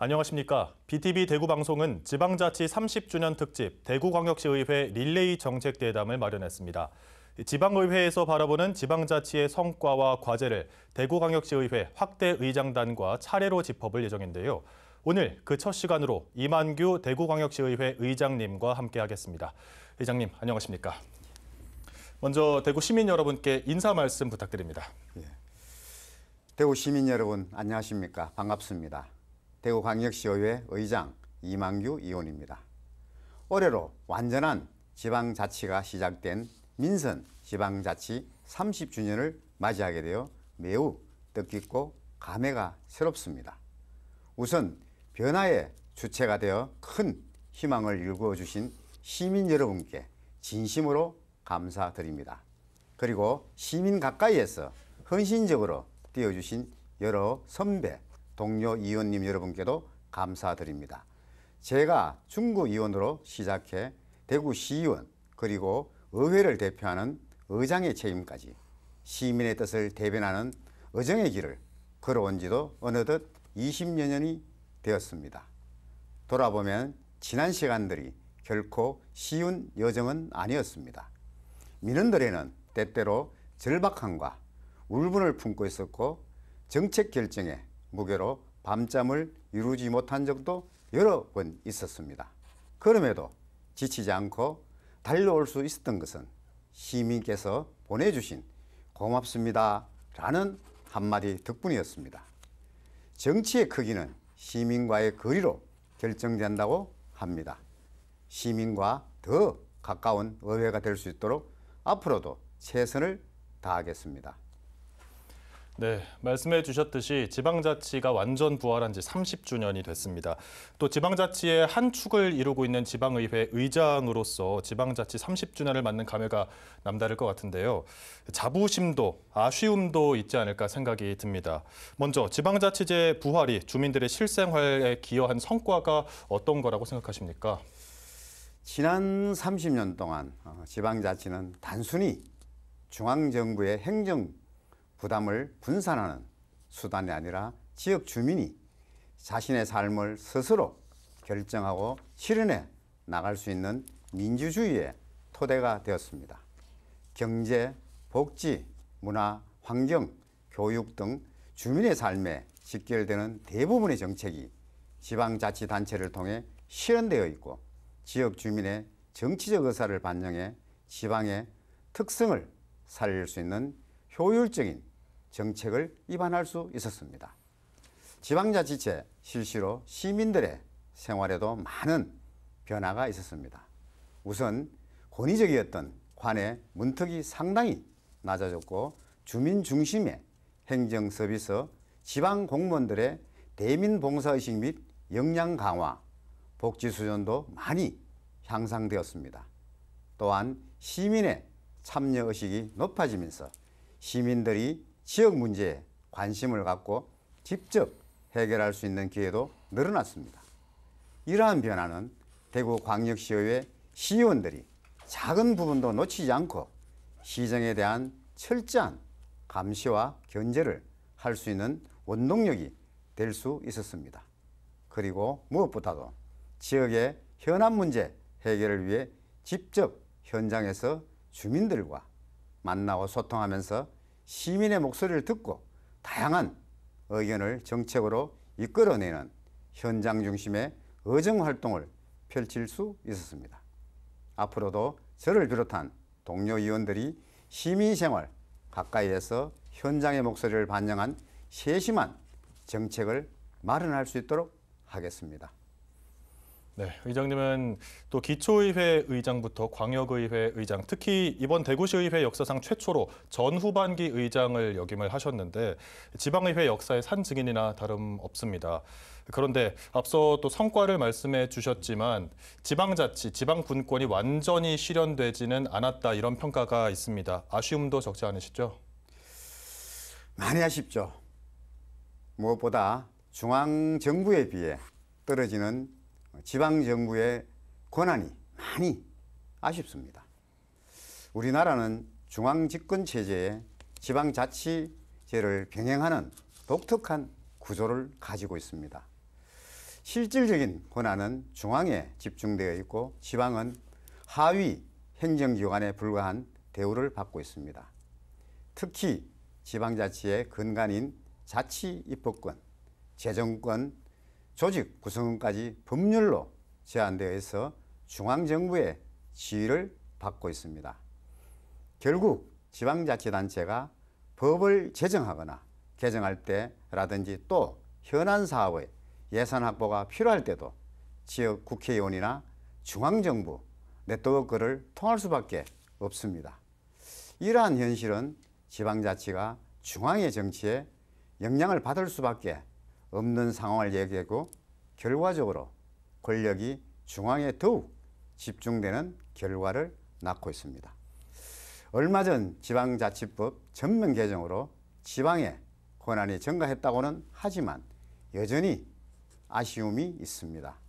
안녕하십니까. BTV 대구방송은 지방자치 30주년 특집 대구광역시의회 릴레이 정책대담을 마련했습니다. 지방의회에서 바라보는 지방자치의 성과와 과제를 대구광역시의회 확대 의장단과 차례로 짚어볼 예정인데요. 오늘 그 첫 시간으로 이만규 대구광역시의회 의장님과 함께하겠습니다. 의장님, 안녕하십니까. 먼저 대구 시민 여러분께 인사 말씀 부탁드립니다. 대구 시민 여러분, 안녕하십니까. 반갑습니다. 대구광역시의회 의장 이만규 의원입니다. 올해로 완전한 지방자치가 시작된 민선 지방자치 30주년을 맞이하게 되어 매우 뜻깊고 감회가 새롭습니다. 우선 변화의 주체가 되어 큰 희망을 일구어 주신 시민 여러분께 진심으로 감사드립니다. 그리고 시민 가까이에서 헌신적으로 뛰어주신 여러 선배, 동료 의원님 여러분께도 감사드립니다. 제가 중구 의원으로 시작해 대구시의원 그리고 의회를 대표하는 의장의 책임까지 시민의 뜻을 대변하는 의정의 길을 걸어온 지도 어느덧 20여 년이 되었습니다. 돌아보면 지난 시간들이 결코 쉬운 여정은 아니었습니다. 민원들에는 때때로 절박함과 울분을 품고 있었고 정책 결정에 무게로 밤잠을 이루지 못한 적도 여러 번 있었습니다. 그럼에도 지치지 않고 달려올 수 있었던 것은 시민께서 보내주신 고맙습니다 라는 한마디 덕분이었습니다. 정치의 크기는 시민과의 거리로 결정된다고 합니다. 시민과 더 가까운 의회가 될 수 있도록 앞으로도 최선을 다하겠습니다. 네, 말씀해 주셨듯이 지방자치가 완전 부활한 지 30주년이 됐습니다. 또 지방자치의 한 축을 이루고 있는 지방의회 의장으로서 지방자치 30주년을 맞는 감회가 남다를 것 같은데요. 자부심도 아쉬움도 있지 않을까 생각이 듭니다. 먼저 지방자치제 부활이 주민들의 실생활에 기여한 성과가 어떤 거라고 생각하십니까? 지난 30년 동안 지방자치는 단순히 중앙정부의 행정 부담을 분산하는 수단이 아니라 지역 주민이 자신의 삶을 스스로 결정하고 실현해 나갈 수 있는 민주주의의 토대가 되었습니다. 경제, 복지, 문화, 환경, 교육 등 주민의 삶에 직결되는 대부분의 정책이 지방자치단체를 통해 실현되어 있고 지역 주민의 정치적 의사를 반영해 지방의 특성을 살릴 수 있는 효율적인 정책을 입안할 수 있었습니다. 지방자치제 실시로 시민들의 생활에도 많은 변화가 있었습니다. 우선 권위적이었던 관의 문턱이 상당히 낮아졌고 주민 중심의 행정 서비스, 지방 공무원들의 대민 봉사의식 및 역량 강화, 복지 수준도 많이 향상되었습니다. 또한 시민의 참여의식이 높아지면서 시민들이 지역 문제에 관심을 갖고 직접 해결할 수 있는 기회도 늘어났습니다. 이러한 변화는 대구광역시의회 시의원들이 작은 부분도 놓치지 않고 시정에 대한 철저한 감시와 견제를 할 수 있는 원동력이 될 수 있었습니다. 그리고 무엇보다도 지역의 현안 문제 해결을 위해 직접 현장에서 주민들과 만나고 소통하면서 시민의 목소리를 듣고 다양한 의견을 정책으로 이끌어내는 현장 중심의 의정 활동을 펼칠 수 있었습니다. 앞으로도 저를 비롯한 동료 의원들이 시민생활 가까이에서 현장의 목소리를 반영한 세심한 정책을 마련할 수 있도록 하겠습니다. 네, 의장님은 또 기초의회 의장부터 광역의회 의장, 특히 이번 대구시의회 역사상 최초로 전후반기 의장을 역임을 하셨는데 지방의회 역사의 산 증인이나 다름없습니다. 그런데 앞서 또 성과를 말씀해 주셨지만 지방자치, 지방분권이 완전히 실현되지는 않았다 이런 평가가 있습니다. 아쉬움도 적지 않으시죠? 많이 아쉽죠. 무엇보다 중앙정부에 비해 떨어지는 지방정부의 권한이 많이 아쉽습니다. 우리나라는 중앙집권체제에 지방자치제를 병행하는 독특한 구조를 가지고 있습니다. 실질적인 권한은 중앙에 집중되어 있고 지방은 하위 행정기관에 불과한 대우를 받고 있습니다. 특히 지방자치의 근간인 자치 입법권, 재정권, 조직 구성원까지 법률로 제한되어 있어 중앙정부의 지휘를 받고 있습니다. 결국 지방자치단체가 법을 제정하거나 개정할 때라든지 또 현안 사업의 예산 확보가 필요할 때도 지역 국회의원이나 중앙정부 네트워크를 통할 수밖에 없습니다. 이러한 현실은 지방자치가 중앙의 정치에 영향을 받을 수밖에 없는 상황을 얘기하고 결과적으로 권력이 중앙에 더욱 집중되는 결과를 낳고 있습니다. 얼마 전 지방자치법 전면 개정으로 지방의 권한이 증가했다고는 하지만 여전히 아쉬움이 있습니다.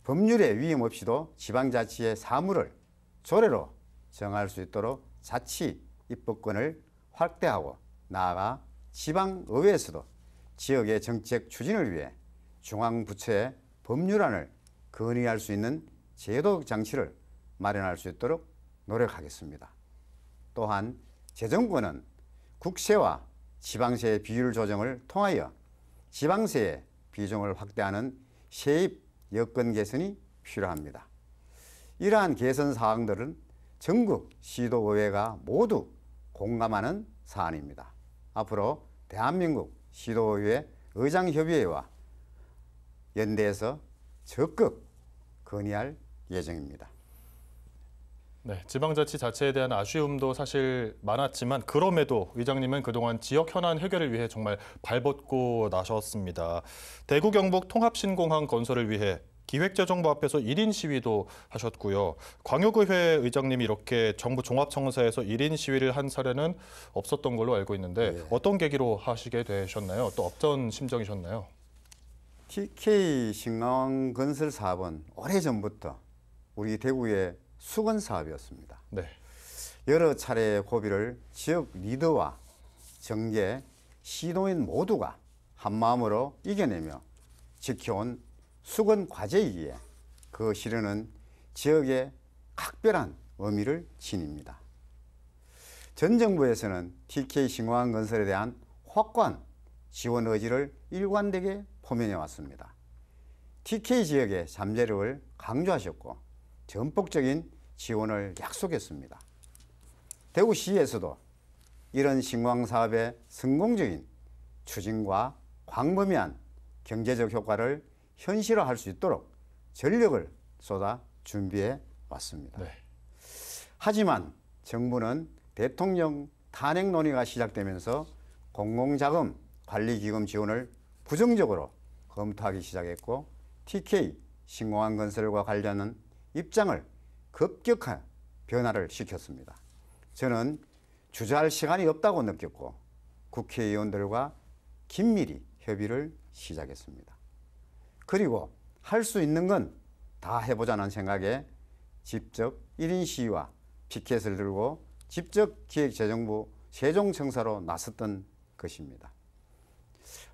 법률의 위임 없이도 지방자치의 사무를 조례로 정할 수 있도록 자치 입법권을 확대하고 나아가 지방의회에서도 지역의 정책 추진을 위해 중앙부처의 법률안을 건의할 수 있는 제도 장치를 마련할 수 있도록 노력하겠습니다. 또한 재정권은 국세와 지방세의 비율 조정을 통하여 지방세의 비중을 확대하는 세입 여건 개선이 필요합니다. 이러한 개선 사항들은 전국 시도의회가 모두 공감하는 사안입니다. 앞으로 대한민국 시도의회 의장협의회와 연대해서 적극 건의할 예정입니다. 네, 지방자치 자체에 대한 아쉬움도 사실 많았지만 그럼에도 의장님은 그동안 지역 현안 해결을 위해 정말 발벗고 나셨습니다. 대구 경북 통합신공항 건설을 위해 기획재정부 앞에서 1인 시위도 하셨고요. 광역의회 의장님이 이렇게 정부 종합청사에서 1인 시위를 한 사례는 없었던 걸로 알고 있는데 네. 어떤 계기로 하시게 되셨나요? 또 어떤 심정이셨나요? TK 신공항 건설 사업은 오래전부터 우리 대구의 수건 사업이었습니다. 네. 여러 차례의 고비를 지역 리더와 정계, 시도인 모두가 한마음으로 이겨내며 지켜온 수건 과제이기에 그 실현은 지역에 각별한 의미를 지닙니다. 전 정부에서는 TK 신공항 건설에 대한 확고한 지원 의지를 일관되게 포명해 왔습니다. TK 지역의 잠재력을 강조하셨고 전폭적인 지원을 약속했습니다. 대구시에서도 이런 신공항 사업의 성공적인 추진과 광범위한 경제적 효과를 현실화할 수 있도록 전력을 쏟아 준비해 왔습니다. 네. 하지만 정부는 대통령 탄핵 논의가 시작되면서 공공자금 관리기금 지원을 부정적으로 검토하기 시작했고 TK 신공항 건설과 관련한 입장을 급격한 변화를 시켰습니다. 저는 주저할 시간이 없다고 느꼈고 국회의원들과 긴밀히 협의를 시작했습니다. 그리고 할 수 있는 건 다 해보자는 생각에 직접 1인 시위와 피켓을 들고 직접 기획재정부 세종청사로 나섰던 것입니다.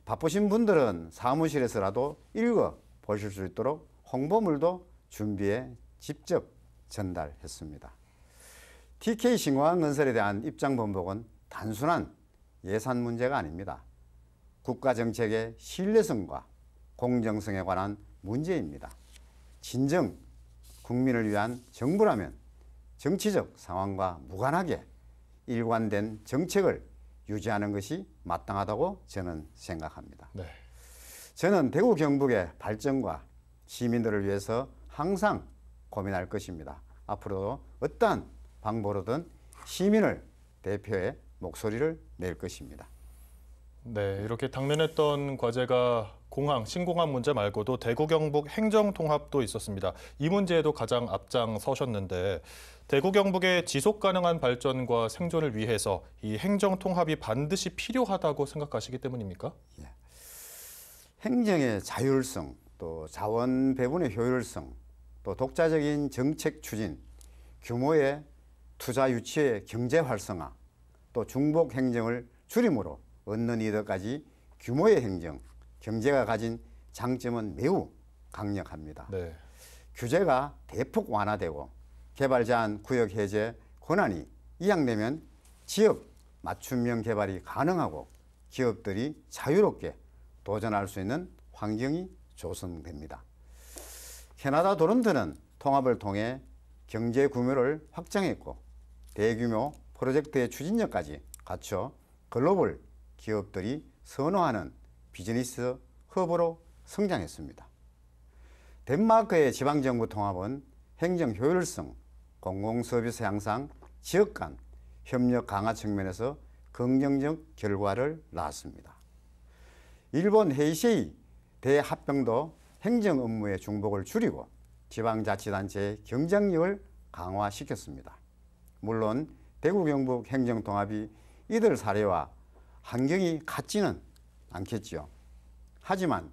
바쁘신 분들은 사무실에서라도 읽어 보실 수 있도록 홍보물도 준비해 직접 전달했습니다. TK 신공항 건설에 대한 입장 번복은 단순한 예산 문제가 아닙니다. 국가 정책의 신뢰성과 공정성에 관한 문제입니다. 진정 국민을 위한 정부라면 정치적 상황과 무관하게 일관된 정책을 유지하는 것이 마땅하다고 저는 생각합니다. 네. 저는 대구 경북의 발전과 시민들을 위해서 항상 고민할 것입니다. 앞으로도 어떠한 방법으로든 시민을 대표해 목소리를 낼 것입니다. 네, 이렇게 당면했던 과제가 공항, 신공항 문제 말고도 대구 경북 행정통합도 있었습니다. 이 문제에도 가장 앞장서셨는데 대구 경북의 지속 가능한 발전과 생존을 위해서 이 행정통합이 반드시 필요하다고 생각하시기 때문입니까? 예. 행정의 자율성, 또 자원 배분의 효율성, 또 독자적인 정책 추진, 규모의 투자 유치의 경제 활성화, 또 중복 행정을 줄임으로 얻는 이득까지 규모의 행정, 경제가 가진 장점은 매우 강력합니다. 네. 규제가 대폭 완화되고 개발 제한 구역 해제 권한이 이양되면 지역 맞춤형 개발이 가능하고 기업들이 자유롭게 도전할 수 있는 환경이 조성됩니다. 캐나다 토론토는 통합을 통해 경제 규모를 확장했고 대규모 프로젝트의 추진력까지 갖춰 글로벌 기업들이 선호하는 비즈니스 허브로 성장했습니다. 덴마크의 지방정부 통합은 행정 효율성, 공공서비스 향상, 지역 간 협력 강화 측면에서 긍정적 결과를 낳았습니다. 일본 헤이세이 대합병도 행정 업무의 중복을 줄이고 지방자치단체의 경쟁력을 강화시켰습니다. 물론 대구 경북 행정통합이 이들 사례와 환경이 같지는 않겠지요. 하지만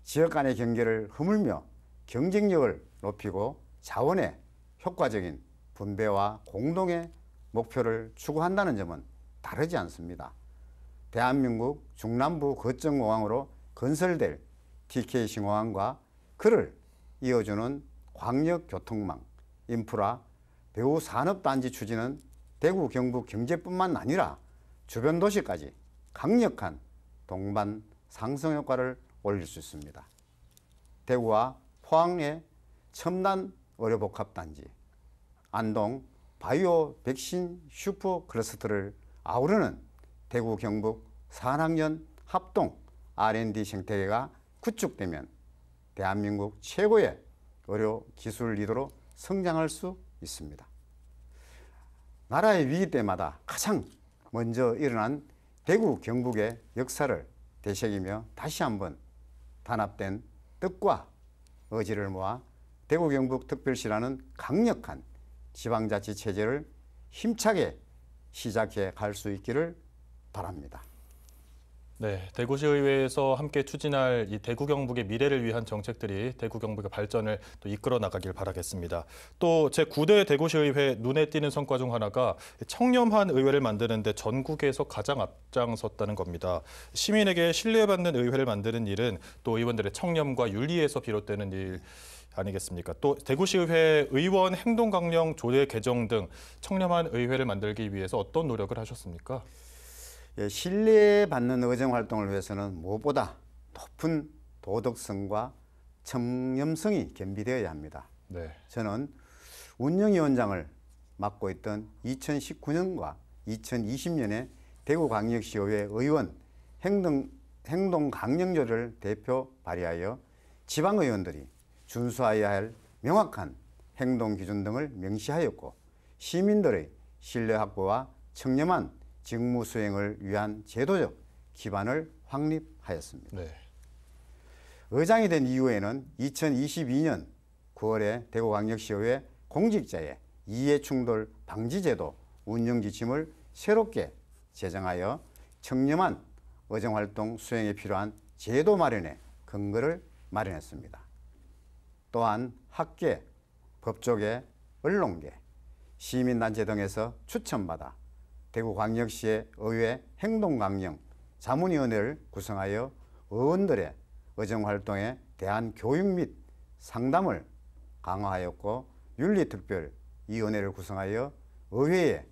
지역 간의 경계를 허물며 경쟁력을 높이고 자원의 효과적인 분배와 공동의 목표를 추구한다는 점은 다르지 않습니다. 대한민국 중남부 거점공항으로 건설될 TK 신공항과 그를 이어주는 광역교통망, 인프라, 배후 산업단지 추진은 대구 경북 경제뿐만 아니라 주변 도시까지 강력한 동반 상승 효과를 올릴 수 있습니다. 대구와 포항의 첨단 의료복합단지, 안동 바이오 백신 슈퍼 클러스터를 아우르는 대구 경북 산학연 합동 R&D 생태계가 구축되면 대한민국 최고의 의료 기술 리더로 성장할 수 있습니다. 나라의 위기 때마다 가장 먼저 일어난 대구 경북의 역사를 되새기며 다시 한번 단합된 뜻과 의지를 모아 대구 경북 특별시라는 강력한 지방자치 체제를 힘차게 시작해 갈 수 있기를 바랍니다. 네, 대구시의회에서 함께 추진할 이 대구 경북의 미래를 위한 정책들이 대구 경북의 발전을 또 이끌어 나가길 바라겠습니다. 또 제9대 대구시의회 눈에 띄는 성과 중 하나가 청렴한 의회를 만드는 데 전국에서 가장 앞장섰다는 겁니다. 시민에게 신뢰받는 의회를 만드는 일은 또 의원들의 청렴과 윤리에서 비롯되는 일 아니겠습니까? 또 대구시의회 의원 행동강령 조례 개정 등 청렴한 의회를 만들기 위해서 어떤 노력을 하셨습니까? 예, 신뢰받는 의정활동을 위해서는 무엇보다 높은 도덕성과 청렴성이 겸비되어야 합니다. 네. 저는 운영위원장을 맡고 있던 2019년과 2020년에 대구광역시의회 의원 행동강령조를 대표 발의하여 지방의원들이 준수하여야 할 명확한 행동기준 등을 명시하였고 시민들의 신뢰 확보와 청렴한 직무 수행을 위한 제도적 기반을 확립하였습니다. 네. 의장이 된 이후에는 2022년 9월에 대구광역시의회 공직자의 이해충돌 방지제도 운영 지침을 새롭게 제정하여 청렴한 의정활동 수행에 필요한 제도 마련에 근거를 마련했습니다. 또한 학계, 법조계, 언론계, 시민단체 등에서 추천받아 대구광역시의 의회 행동강령 자문위원회를 구성하여 의원들의 의정활동에 대한 교육 및 상담을 강화하였고 윤리특별위원회를 구성하여 의회의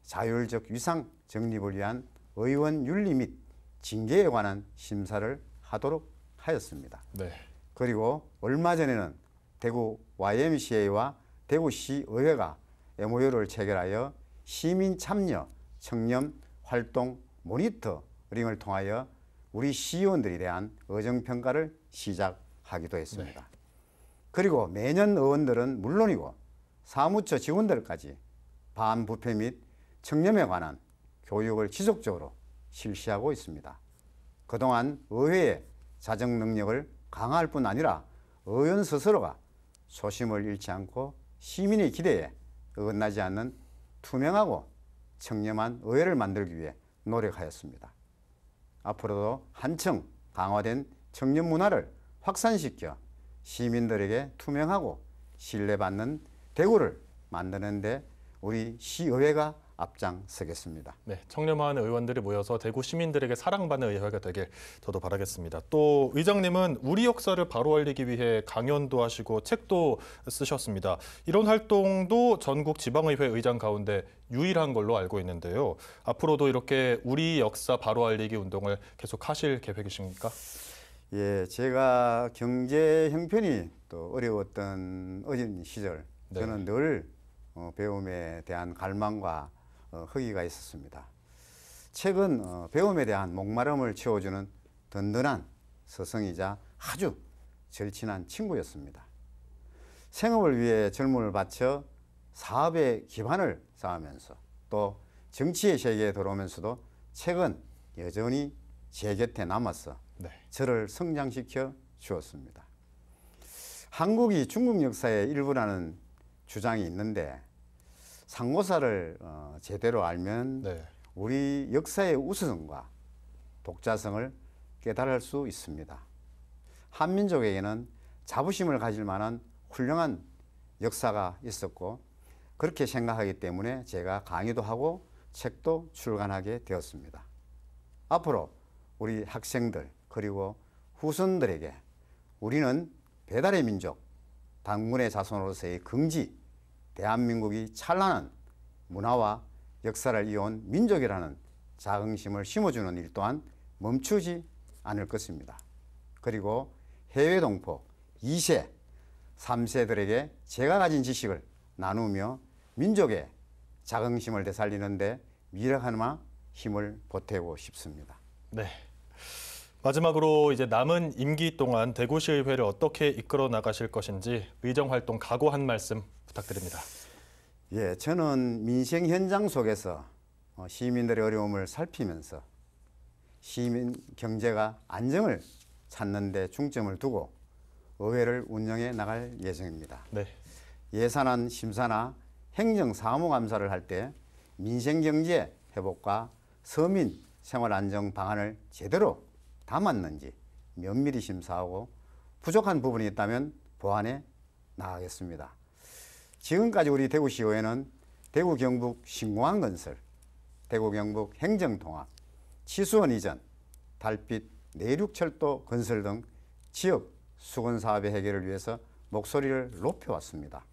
자율적 위상 정립을 위한 의원 윤리 및 징계에 관한 심사를 하도록 하였습니다. 네. 그리고 얼마 전에는 대구 YMCA와 대구시의회가 MOU를 체결하여 시민 참여 청렴 활동 모니터링을 통하여 우리 시의원들에 대한 의정평가를 시작하기도 했습니다. 네. 그리고 매년 의원들은 물론이고 사무처 직원들까지 반부패 및 청렴에 관한 교육을 지속적으로 실시하고 있습니다. 그동안 의회의 자정 능력을 강화할 뿐 아니라 의원 스스로가 초심을 잃지 않고 시민의 기대에 어긋나지 않는 투명하고 청렴한 의회를 만들기 위해 노력하였습니다. 앞으로도 한층 강화된 청렴 문화를 확산시켜 시민들에게 투명하고 신뢰받는 대구를 만드는 데 우리 시의회가 앞장서겠습니다. 네, 청렴한 의원들이 모여서 대구 시민들에게 사랑받는 의회가 되길 저도 바라겠습니다. 또 의장님은 우리 역사를 바로 알리기 위해 강연도 하시고 책도 쓰셨습니다. 이런 활동도 전국 지방의회 의장 가운데 유일한 걸로 알고 있는데요. 앞으로도 이렇게 우리 역사 바로 알리기 운동을 계속 하실 계획이십니까? 예, 제가 경제 형편이 또 어려웠던 어린 시절 네. 저는 늘 배움에 대한 갈망과 허기가 있었습니다. 책은 배움에 대한 목마름을 채워주는 든든한 서성이자 아주 절친한 친구였습니다. 생업을 위해 젊음을 바쳐 사업의 기반을 쌓으면서 또 정치의 세계에 들어오면서도 책은 여전히 제 곁에 남아서 네. 저를 성장시켜 주었습니다. 한국이 중국 역사의 일부라는 주장이 있는데 상고사를 제대로 알면 네. 우리 역사의 우수성과 독자성을 깨달을 수 있습니다. 한민족에게는 자부심을 가질 만한 훌륭한 역사가 있었고 그렇게 생각하기 때문에 제가 강의도 하고 책도 출간하게 되었습니다. 앞으로 우리 학생들 그리고 후손들에게 우리는 배달의 민족, 단군의 자손으로서의 긍지, 대한민국이 찬란한 문화와 역사를 이어온 민족이라는 자긍심을 심어주는 일 또한 멈추지 않을 것입니다. 그리고 해외 동포 2세, 3세들에게 제가 가진 지식을 나누며 민족의 자긍심을 되살리는 데 미력하나 힘을 보태고 싶습니다. 네. 마지막으로 이제 남은 임기 동안 대구시의회를 어떻게 이끌어 나가실 것인지 의정 활동 각오 한 말씀 부탁드립니다. 예, 저는 민생 현장 속에서 시민들의 어려움을 살피면서 시민 경제가 안정을 찾는 데 중점을 두고 의회를 운영해 나갈 예정입니다. 네. 예산안 심사나 행정 사무감사를 할 때 민생 경제 회복과 서민 생활 안정 방안을 제대로 담았는지 면밀히 심사하고 부족한 부분이 있다면 보완해 나가겠습니다. 지금까지 우리 대구시의회는 대구 경북 신공항 건설, 대구 경북 행정통합, 치수원 이전, 달빛 내륙철도 건설 등 지역 수건 사업의 해결을 위해서 목소리를 높여왔습니다.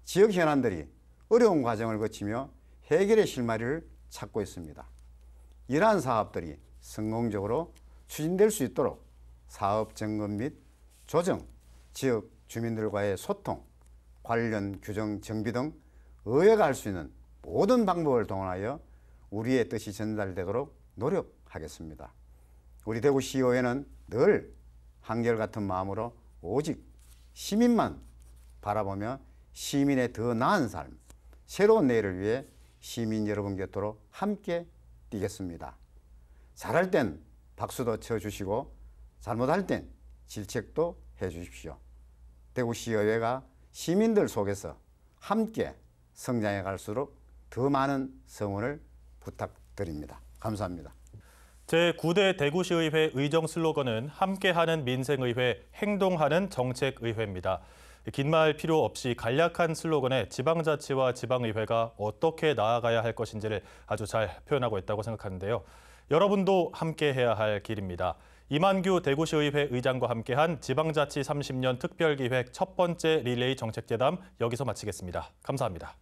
지역 현안들이 어려운 과정을 거치며 해결의 실마리를 찾고 있습니다. 이러한 사업들이 성공적으로 추진될 수 있도록 사업 점검 및 조정, 지역 주민들과의 소통, 관련 규정 정비 등 의회가 할 수 있는 모든 방법을 동원하여 우리의 뜻이 전달되도록 노력하겠습니다. 우리 대구시의회는 늘 한결같은 마음으로 오직 시민만 바라보며 시민의 더 나은 삶, 새로운 내일을 위해 시민 여러분 곁으로 함께 뛰겠습니다. 잘할 땐 박수도 쳐주시고 잘못할 땐 질책도 해주십시오. 대구시의회가 시민들 속에서 함께 성장해 갈수록 더 많은 성원을 부탁드립니다. 감사합니다. 제9대 대구시의회 의정 슬로건은 함께하는 민생의회, 행동하는 정책의회입니다. 긴 말 필요 없이 간략한 슬로건에 지방자치와 지방의회가 어떻게 나아가야 할 것인지를 아주 잘 표현하고 있다고 생각하는데요. 여러분도 함께해야 할 길입니다. 이만규 대구시의회 의장과 함께한 지방자치 30년 특별기획 첫 번째 릴레이 정책재담 여기서 마치겠습니다. 감사합니다.